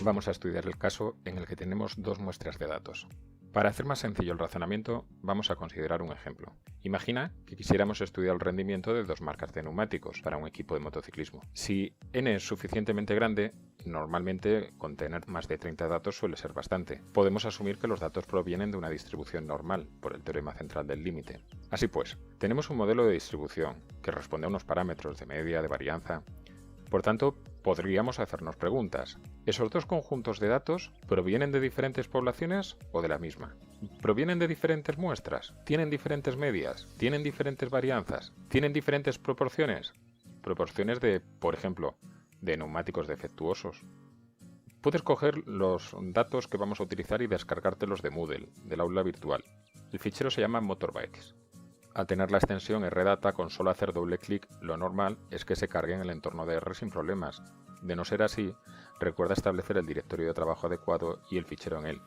Vamos a estudiar el caso en el que tenemos dos muestras de datos. Para hacer más sencillo el razonamiento, vamos a considerar un ejemplo. Imagina que quisiéramos estudiar el rendimiento de dos marcas de neumáticos para un equipo de motociclismo. Si n es suficientemente grande, normalmente con tener más de 30 datos suele ser bastante. Podemos asumir que los datos provienen de una distribución normal, por el teorema central del límite. Así pues, tenemos un modelo de distribución que responde a unos parámetros de media, de varianza. Por tanto, podríamos hacernos preguntas. ¿Esos dos conjuntos de datos provienen de diferentes poblaciones o de la misma? ¿Provienen de diferentes muestras? ¿Tienen diferentes medias? ¿Tienen diferentes varianzas? ¿Tienen diferentes proporciones? Proporciones de, por ejemplo, de neumáticos defectuosos. Puedes coger los datos que vamos a utilizar y descargártelos de Moodle, del aula virtual. El fichero se llama Motorbikes. Al tener la extensión RData, con solo hacer doble clic, lo normal es que se cargue en el entorno de R sin problemas. De no ser así, recuerda establecer el directorio de trabajo adecuado y el fichero en él.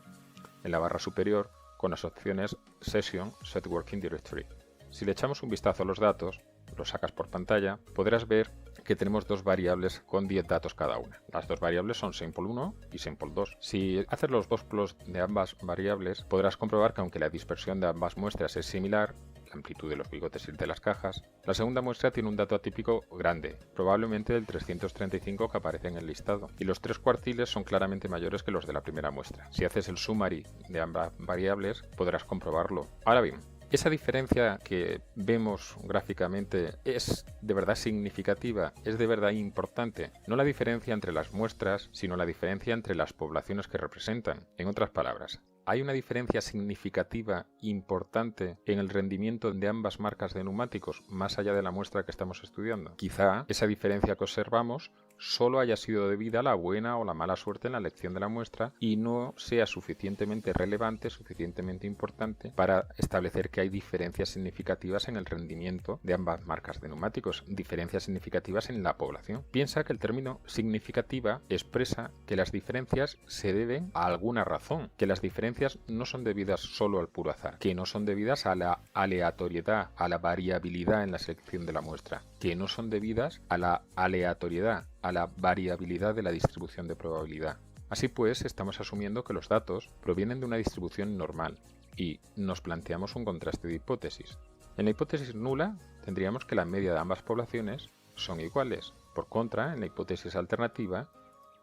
En la barra superior, con las opciones Session, Set Working Directory. Si le echamos un vistazo a los datos, los sacas por pantalla, podrás ver que tenemos dos variables con 10 datos cada una. Las dos variables son Sample1 y Sample2. Si haces los dos plots de ambas variables, podrás comprobar que aunque la dispersión de ambas muestras es similar, la amplitud de los bigotes y de las cajas, la segunda muestra tiene un dato atípico grande, probablemente el 335 que aparece en el listado, y los 3 cuartiles son claramente mayores que los de la primera muestra. Si haces el summary de ambas variables, podrás comprobarlo. Ahora bien, esa diferencia que vemos gráficamente es de verdad significativa, es de verdad importante. No la diferencia entre las muestras, sino la diferencia entre las poblaciones que representan. En otras palabras, ¿hay una diferencia significativa, importante, en el rendimiento de ambas marcas de neumáticos, más allá de la muestra que estamos estudiando? Quizá esa diferencia que observamos solo haya sido debida a la buena o la mala suerte en la elección de la muestra y no sea suficientemente relevante, suficientemente importante para establecer que hay diferencias significativas en el rendimiento de ambas marcas de neumáticos, diferencias significativas en la población. Piensa que el término significativa expresa que las diferencias se deben a alguna razón, que las diferencias no son debidas solo al puro azar, que no son debidas a la aleatoriedad, a la variabilidad en la selección de la muestra, que no son debidas a la aleatoriedad, a la variabilidad de la distribución de probabilidad. Así pues, estamos asumiendo que los datos provienen de una distribución normal y nos planteamos un contraste de hipótesis. En la hipótesis nula tendríamos que la media de ambas poblaciones son iguales. Por contra, en la hipótesis alternativa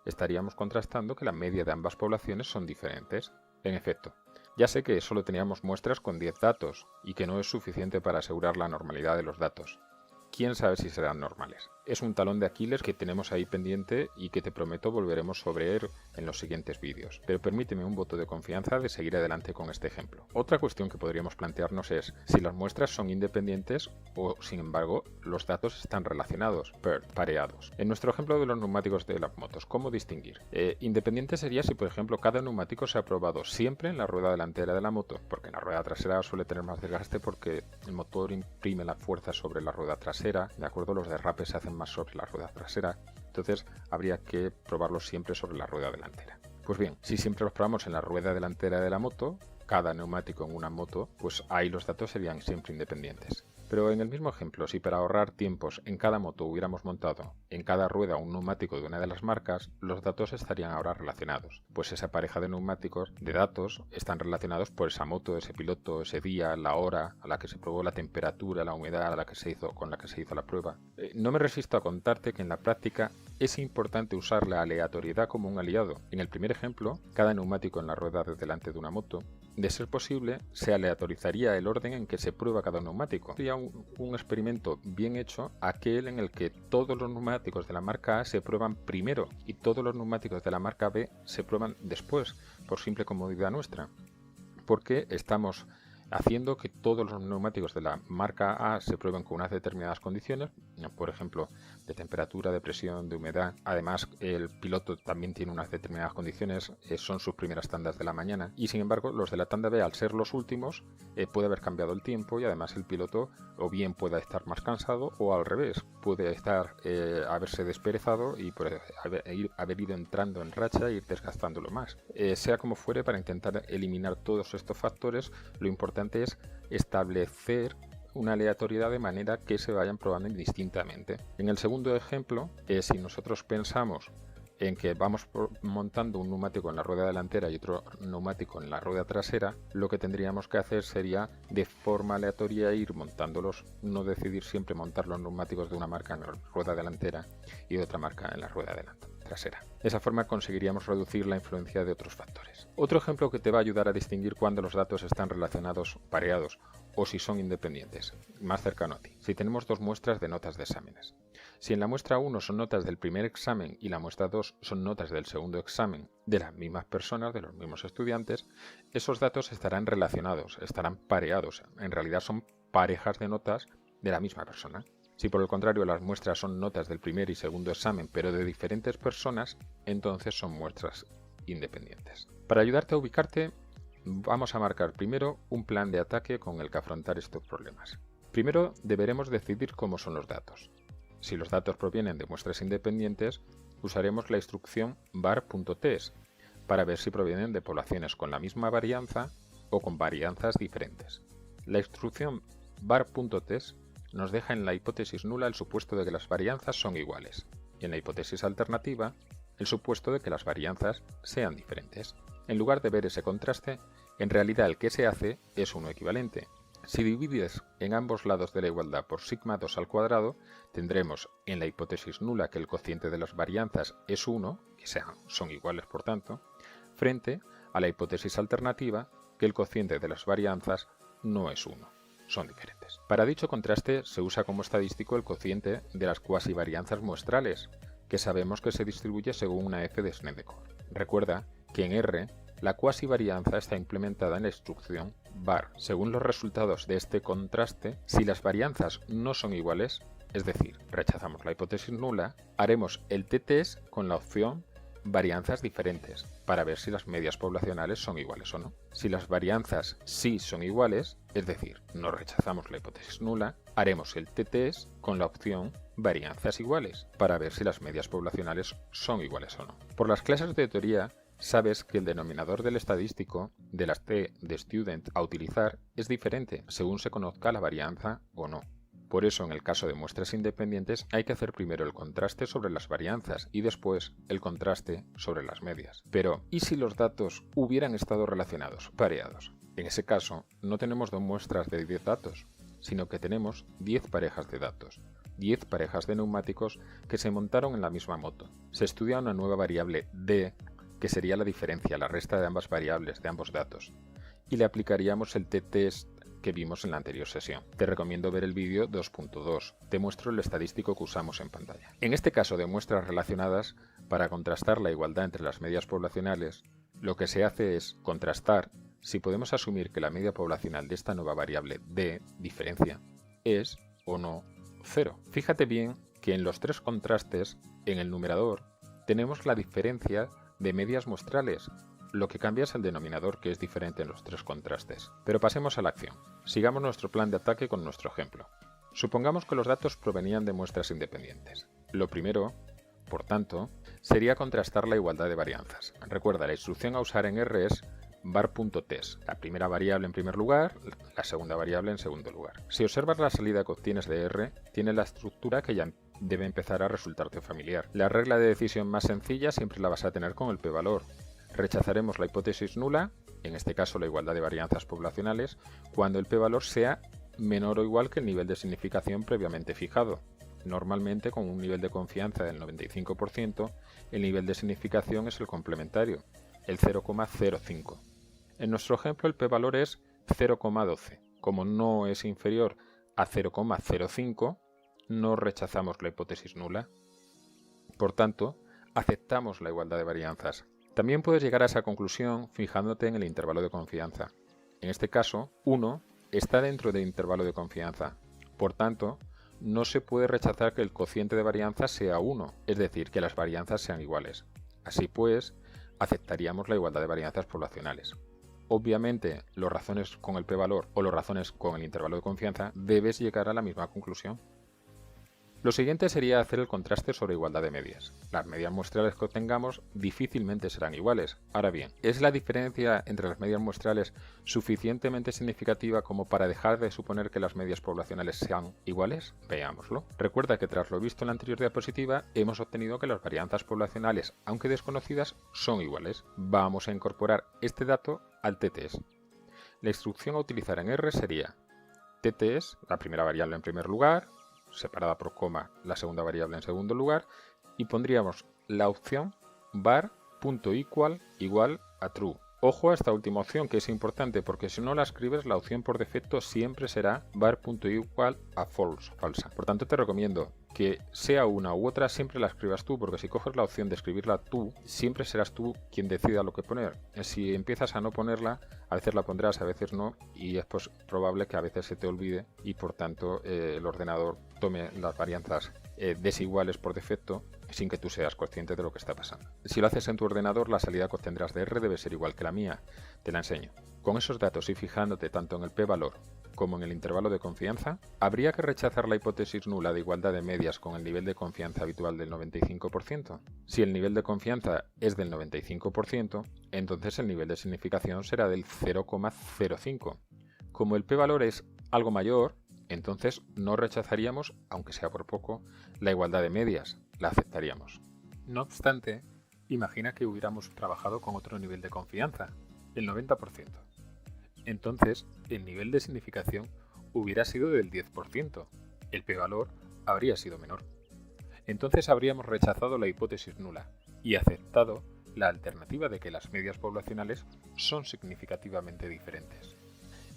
estaríamos contrastando que la media de ambas poblaciones son diferentes. En efecto, ya sé que solo teníamos muestras con 10 datos y que no es suficiente para asegurar la normalidad de los datos. ¿Quién sabe si serán normales? Es un talón de Aquiles que tenemos ahí pendiente y que te prometo volveremos sobre él en los siguientes vídeos. Pero permíteme un voto de confianza de seguir adelante con este ejemplo. Otra cuestión que podríamos plantearnos es si las muestras son independientes o, sin embargo, los datos están relacionados, pareados. En nuestro ejemplo de los neumáticos de las motos, ¿cómo distinguir? Independiente sería si, por ejemplo, cada neumático se ha probado siempre en la rueda delantera de la moto, porque en la rueda trasera suele tener más desgaste porque el motor imprime la fuerza sobre la rueda trasera, ¿de acuerdo? Los derrapes se hacen más sobre la rueda trasera, entonces habría que probarlos siempre sobre la rueda delantera. Pues bien, si siempre los probamos en la rueda delantera de la moto, cada neumático en una moto, pues ahí los datos serían siempre independientes. Pero en el mismo ejemplo, si para ahorrar tiempos en cada moto hubiéramos montado en cada rueda un neumático de una de las marcas, los datos estarían ahora relacionados, pues esa pareja de neumáticos de datos están relacionados por esa moto, ese piloto, ese día, la hora a la que se probó, la temperatura, la humedad con la que se hizo la prueba. No me resisto a contarte que en la práctica es importante usar la aleatoriedad como un aliado. En el primer ejemplo, cada neumático en la rueda de delante de una moto, de ser posible, se aleatorizaría el orden en que se prueba cada neumático. Sería un experimento bien hecho aquel en el que todos los neumáticos de la marca A se prueban primero y todos los neumáticos de la marca B se prueban después, por simple comodidad nuestra. Porque estamos haciendo que todos los neumáticos de la marca A se prueben con unas determinadas condiciones, por ejemplo, de temperatura, de presión, de humedad. Además, el piloto también tiene unas determinadas condiciones, son sus primeras tandas de la mañana, y sin embargo, los de la tanda B, al ser los últimos, puede haber cambiado el tiempo y además el piloto o bien pueda estar más cansado o al revés, puede haberse desperezado y haber ido entrando en racha e ir desgastándolo más. Sea como fuere, para intentar eliminar todos estos factores, lo importante es establecer una aleatoriedad de manera que se vayan probando indistintamente. En el segundo ejemplo, si nosotros pensamos en que vamos montando un neumático en la rueda delantera y otro neumático en la rueda trasera, lo que tendríamos que hacer sería de forma aleatoria ir montándolos, no decidir siempre montar los neumáticos de una marca en la rueda delantera y de otra marca en la rueda trasera. De esa forma conseguiríamos reducir la influencia de otros factores. Otro ejemplo que te va a ayudar a distinguir cuando los datos están relacionados, pareados o si son independientes, más cercano a ti. Si tenemos dos muestras de notas de exámenes. Si en la muestra 1 son notas del primer examen y la muestra 2 son notas del segundo examen de las mismas personas, de los mismos estudiantes, esos datos estarán relacionados, estarán pareados. En realidad son parejas de notas de la misma persona. Si por el contrario las muestras son notas del primer y segundo examen pero de diferentes personas, entonces son muestras independientes. Para ayudarte a ubicarte, vamos a marcar primero un plan de ataque con el que afrontar estos problemas. Primero deberemos decidir cómo son los datos. Si los datos provienen de muestras independientes, usaremos la instrucción var.test para ver si provienen de poblaciones con la misma varianza o con varianzas diferentes. La instrucción var.test nos deja en la hipótesis nula el supuesto de que las varianzas son iguales y en la hipótesis alternativa el supuesto de que las varianzas sean diferentes. En lugar de ver ese contraste, en realidad el que se hace es uno equivalente. Si divides en ambos lados de la igualdad por sigma 2 al cuadrado, tendremos en la hipótesis nula que el cociente de las varianzas es 1, que son iguales por tanto, frente a la hipótesis alternativa que el cociente de las varianzas no es 1, son diferentes. Para dicho contraste se usa como estadístico el cociente de las cuasivarianzas muestrales, que sabemos que se distribuye según una f de Snedeker. Recuerda que en R la cuasivarianza está implementada en la instrucción var. Según los resultados de este contraste, si las varianzas no son iguales, es decir, rechazamos la hipótesis nula, haremos el t-test con la opción varianzas diferentes para ver si las medias poblacionales son iguales o no. Si las varianzas sí son iguales, es decir, no rechazamos la hipótesis nula, haremos el t-test con la opción varianzas iguales para ver si las medias poblacionales son iguales o no. Por las clases de teoría, sabes que el denominador del estadístico, de las T de student a utilizar, es diferente según se conozca la varianza o no. Por eso, en el caso de muestras independientes, hay que hacer primero el contraste sobre las varianzas y después el contraste sobre las medias. Pero, ¿y si los datos hubieran estado relacionados, pareados? En ese caso, no tenemos dos muestras de 10 datos, sino que tenemos 10 parejas de datos, 10 parejas de neumáticos que se montaron en la misma moto. Se estudia una nueva variable D, que sería la diferencia, la resta de ambas variables, de ambos datos, y le aplicaríamos el t-test que vimos en la anterior sesión. Te recomiendo ver el vídeo 2.2, te muestro el estadístico que usamos en pantalla. En este caso de muestras relacionadas, para contrastar la igualdad entre las medias poblacionales, lo que se hace es contrastar si podemos asumir que la media poblacional de esta nueva variable D, diferencia, es o no 0. Fíjate bien que en los tres contrastes, en el numerador, tenemos la diferencia de medias muestrales, lo que cambia es el denominador, que es diferente en los tres contrastes. Pero pasemos a la acción. Sigamos nuestro plan de ataque con nuestro ejemplo. Supongamos que los datos provenían de muestras independientes. Lo primero, por tanto, sería contrastar la igualdad de varianzas. Recuerda, la instrucción a usar en R es var.test, la primera variable en primer lugar, la segunda variable en segundo lugar. Si observas la salida que obtienes de R, tiene la estructura que ya debe empezar a resultarte familiar. La regla de decisión más sencilla siempre la vas a tener con el p-valor. Rechazaremos la hipótesis nula, en este caso la igualdad de varianzas poblacionales, cuando el p-valor sea menor o igual que el nivel de significación previamente fijado. Normalmente, con un nivel de confianza del 95%, el nivel de significación es el complementario, el 0,05. En nuestro ejemplo el p-valor es 0,12. Como no es inferior a 0,05, no rechazamos la hipótesis nula. Por tanto, aceptamos la igualdad de varianzas. También puedes llegar a esa conclusión fijándote en el intervalo de confianza. En este caso, 1 está dentro del intervalo de confianza. Por tanto, no se puede rechazar que el cociente de varianza sea 1, es decir, que las varianzas sean iguales. Así pues, aceptaríamos la igualdad de varianzas poblacionales. Obviamente, los razones con el p-valor o los razones con el intervalo de confianza debes llegar a la misma conclusión. Lo siguiente sería hacer el contraste sobre igualdad de medias. Las medias muestrales que obtengamos difícilmente serán iguales. Ahora bien, ¿es la diferencia entre las medias muestrales suficientemente significativa como para dejar de suponer que las medias poblacionales sean iguales? Veámoslo. Recuerda que tras lo visto en la anterior diapositiva, hemos obtenido que las varianzas poblacionales, aunque desconocidas, son iguales. Vamos a incorporar este dato al t-test. La instrucción a utilizar en R sería t-test, la primera variable en primer lugar, separada por coma la segunda variable en segundo lugar, y pondríamos la opción var.equal igual a true. Ojo a esta última opción, que es importante porque si no la escribes, la opción por defecto siempre será var.equal a falsa. Por tanto, te recomiendo que sea una u otra, siempre la escribas tú, porque si coges la opción de escribirla tú, siempre serás tú quien decida lo que poner. Si empiezas a no ponerla, a veces la pondrás, a veces no, y es probable que a veces se te olvide y por tanto el ordenador tome las varianzas desiguales por defecto sin que tú seas consciente de lo que está pasando. Si lo haces en tu ordenador, la salida que obtendrás de R debe ser igual que la mía. Te la enseño. Con esos datos y fijándote tanto en el p-valor como en el intervalo de confianza, ¿habría que rechazar la hipótesis nula de igualdad de medias con el nivel de confianza habitual del 95%? Si el nivel de confianza es del 95%, entonces el nivel de significación será del 0,05. Como el p-valor es algo mayor, entonces no rechazaríamos, aunque sea por poco, la igualdad de medias, la aceptaríamos. No obstante, imagina que hubiéramos trabajado con otro nivel de confianza, el 90%. Entonces, el nivel de significación hubiera sido del 10%, el p-valor habría sido menor. Entonces habríamos rechazado la hipótesis nula y aceptado la alternativa de que las medias poblacionales son significativamente diferentes.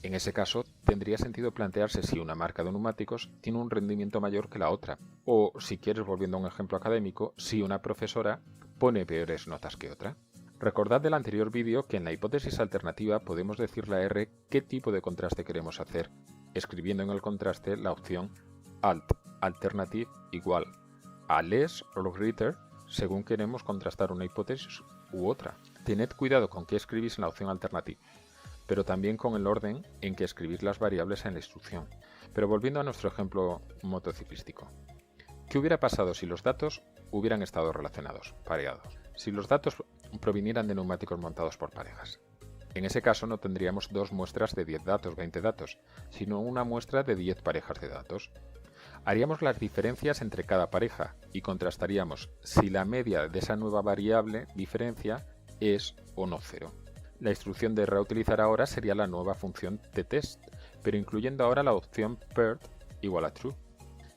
En ese caso, tendría sentido plantearse si una marca de neumáticos tiene un rendimiento mayor que la otra, o, si quieres, volviendo a un ejemplo académico, si una profesora pone peores notas que otra. Recordad del anterior vídeo que en la hipótesis alternativa podemos decirle a R qué tipo de contraste queremos hacer, escribiendo en el contraste la opción alternative igual a less or greater según queremos contrastar una hipótesis u otra. Tened cuidado con qué escribís en la opción alternativa, pero también con el orden en que escribís las variables en la instrucción. Pero volviendo a nuestro ejemplo motociclístico. ¿Qué hubiera pasado si los datos hubieran estado relacionados, pareados? Si los datos provinieran de neumáticos montados por parejas. En ese caso no tendríamos dos muestras de 10 datos, 20 datos, sino una muestra de 10 parejas de datos. Haríamos las diferencias entre cada pareja y contrastaríamos si la media de esa nueva variable diferencia es o no 0. La instrucción de R a utilizar ahora sería la nueva función t-test, pero incluyendo ahora la opción paired igual a true.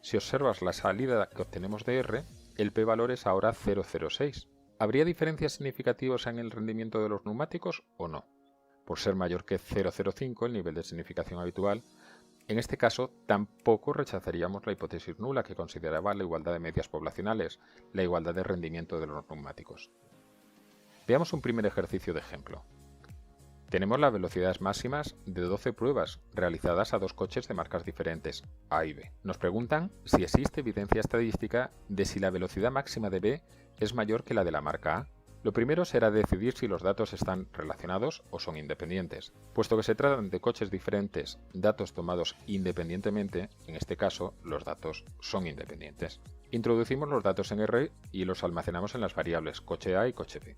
Si observas la salida que obtenemos de R, el p-valor es ahora 0,06. ¿Habría diferencias significativas en el rendimiento de los neumáticos o no? Por ser mayor que 0,05, el nivel de significación habitual, en este caso tampoco rechazaríamos la hipótesis nula que consideraba la igualdad de medias poblacionales, la igualdad de rendimiento de los neumáticos. Veamos un primer ejercicio de ejemplo. Tenemos las velocidades máximas de 12 pruebas realizadas a dos coches de marcas diferentes, A y B. Nos preguntan si existe evidencia estadística de si la velocidad máxima de B es mayor que la de la marca A. Lo primero será decidir si los datos están relacionados o son independientes. Puesto que se tratan de coches diferentes, datos tomados independientemente, en este caso los datos son independientes. Introducimos los datos en R y los almacenamos en las variables coche A y coche B.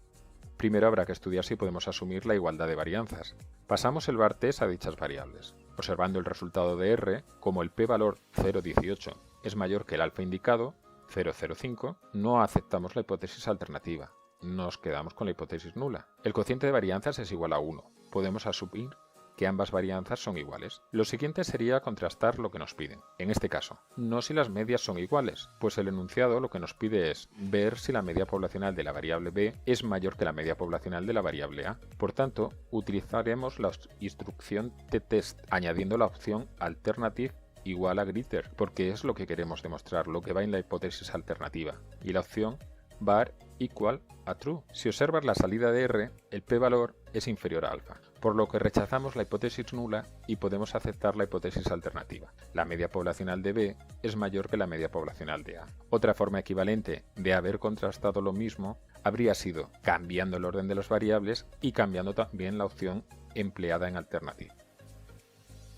Primero habrá que estudiar si podemos asumir la igualdad de varianzas. Pasamos el var test a dichas variables. Observando el resultado de R, como el p-valor 0,18 es mayor que el alfa indicado, 0,05, no aceptamos la hipótesis alternativa. Nos quedamos con la hipótesis nula. El cociente de varianzas es igual a 1. Podemos asumir que ambas varianzas son iguales. Lo siguiente sería contrastar lo que nos piden. En este caso, no si las medias son iguales, pues el enunciado lo que nos pide es ver si la media poblacional de la variable B es mayor que la media poblacional de la variable A. Por tanto, utilizaremos la instrucción t-test añadiendo la opción alternative igual a greater, porque es lo que queremos demostrar, lo que va en la hipótesis alternativa, y la opción var equal a true. Si observas la salida de R, el p-valor es inferior a alfa, por lo que rechazamos la hipótesis nula y podemos aceptar la hipótesis alternativa. La media poblacional de B es mayor que la media poblacional de A. Otra forma equivalente de haber contrastado lo mismo habría sido cambiando el orden de las variables y cambiando también la opción empleada en alternativa.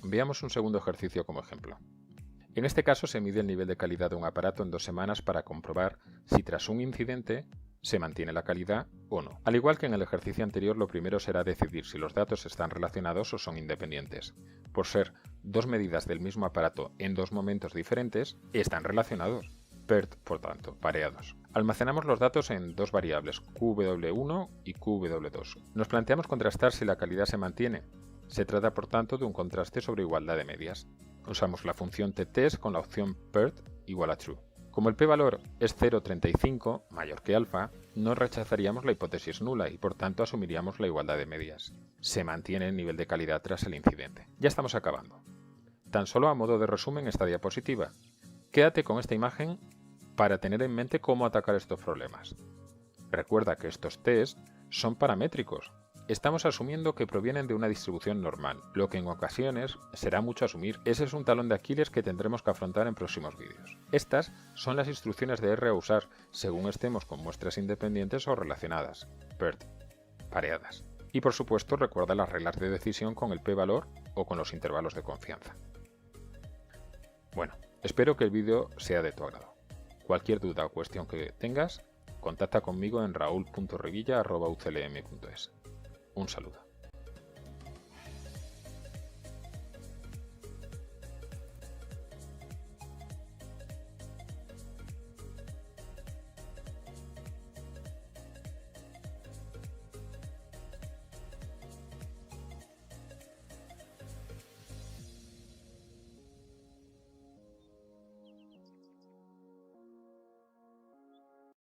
Veamos un segundo ejercicio como ejemplo. En este caso se mide el nivel de calidad de un aparato en 2 semanas para comprobar si tras un incidente se mantiene la calidad o no. Al igual que en el ejercicio anterior, lo primero será decidir si los datos están relacionados o son independientes. Por ser 2 medidas del mismo aparato en 2 momentos diferentes, están relacionados. PERT, por tanto, pareados. Almacenamos los datos en 2 variables, QW1 y QW2. Nos planteamos contrastar si la calidad se mantiene. Se trata, por tanto, de un contraste sobre igualdad de medias. Usamos la función tTest con la opción PERT igual a true. Como el p-valor es 0,35, mayor que alfa, no rechazaríamos la hipótesis nula y por tanto asumiríamos la igualdad de medias. Se mantiene el nivel de calidad tras el incidente. Ya estamos acabando. Tan solo a modo de resumen esta diapositiva. Quédate con esta imagen para tener en mente cómo atacar estos problemas. Recuerda que estos test son paramétricos. Estamos asumiendo que provienen de una distribución normal, lo que en ocasiones será mucho asumir. Ese es un talón de Aquiles que tendremos que afrontar en próximos vídeos. Estas son las instrucciones de R a usar según estemos con muestras independientes o relacionadas, PERT, pareadas. Y por supuesto recuerda las reglas de decisión con el p-valor o con los intervalos de confianza. Bueno, espero que el vídeo sea de tu agrado. Cualquier duda o cuestión que tengas, contacta conmigo en raul.revilla@uclm.es. Un saludo.